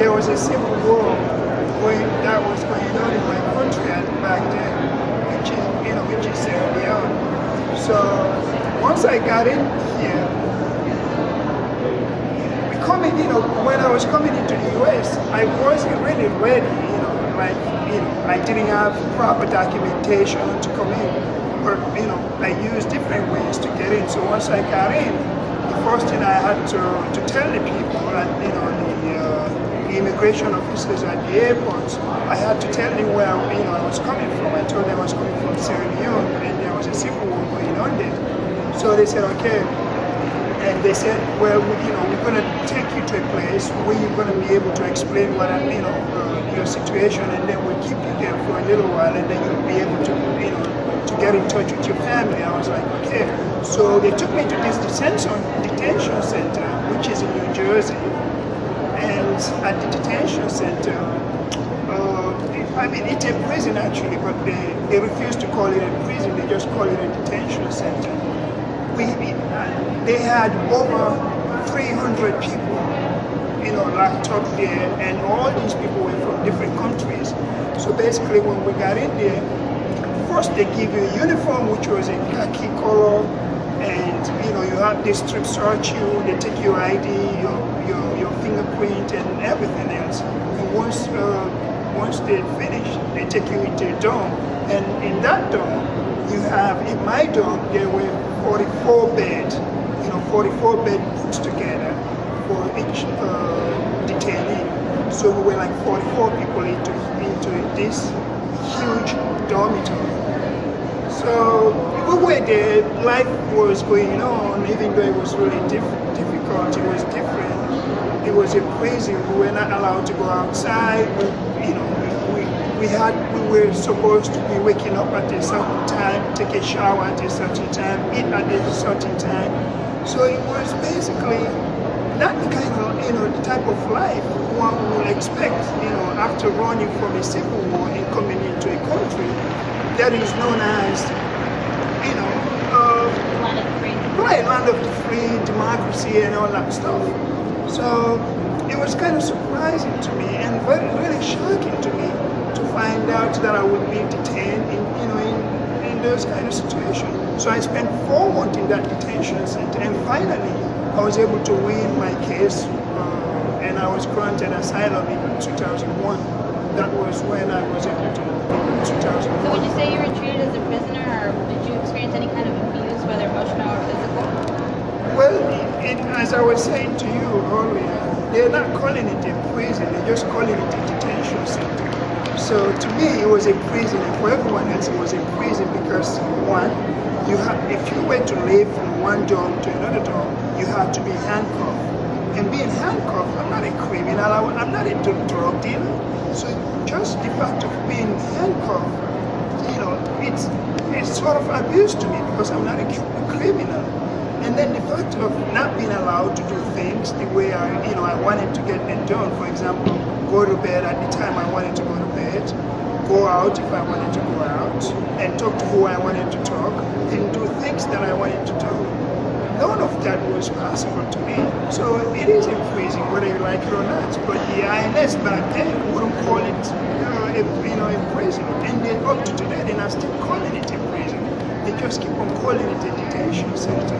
there was a civil war that was going on in my country back then, which is Sierra Leone. So once I got in here, when I was coming into the US, I wasn't really ready, I didn't have proper documentation to come in, but I used different ways to get in. So once I got in, the first thing I had to tell the people, the immigration officers at the airports, I had to tell them where I was coming from. I told them I was coming from Sierra Leone, and there was a civil war going on there. So they said, okay. And they said, well, we're going to take you to a place where you're going to be able to explain your situation, and then we'll keep you there for a little while, and then you'll be able to, to get in touch with your family. I was like, okay. So they took me to this detention center, which is in New Jersey. And at the detention center, it's a prison actually, but they refuse to call it a prison. They just call it a detention center. They had over 300 people, locked up there, and all these people were from different countries. So basically, when we got in there, first they give you a uniform, which was a khaki color, and you have this strip search you. They take your ID, your fingerprint, and everything else. And once they finish, they take you into a dorm, and in that dorm, you have, in my dorm, there were 44 beds, 44 beds put together for each detainee. So we were like 44 people into this huge dormitory. So we were there, life was going on, even though it was really difficult, it was different. It was a prison, we were not allowed to go outside. We were supposed to be waking up at a certain time, take a shower at a certain time, eat at a certain time. So it was basically not the kind of, the type of life one would expect, after running from a civil war and coming into a country that is known as, land of the free, democracy and all that stuff. So it was kind of surprising to me and really shocking to me to find out that I would be detained in those kind of situations. So I spent 4 months in that detention center, and finally I was able to win my case, and I was granted asylum in 2001. That was when I was able to, in 2001. So would you say you were treated as a prisoner, or did you experience any kind of abuse, whether emotional or physical? Well, as I was saying to you earlier, they're not calling it a prison, they're just calling it a detention center. So to me, it was a prison, and for everyone else, it was a prison because, one, if you were to live from one dorm to another dorm, you have to be handcuffed. And being handcuffed, I'm not a criminal, I'm not a drug dealer. So just the fact of being handcuffed, it's sort of abuse to me because I'm not a criminal. And then the fact of not being allowed to do things the way I wanted to get them done. For example, go to bed at the time I wanted to go to bed, go out if I wanted to go out, and talk to who I wanted to talk, and do things that I wanted to do. None of that was possible to me. So it is a prison, whether you like it or not. But the INS back then wouldn't call it a prison. And then up to today, they're not still calling it a prison. They just keep on calling it a detention center.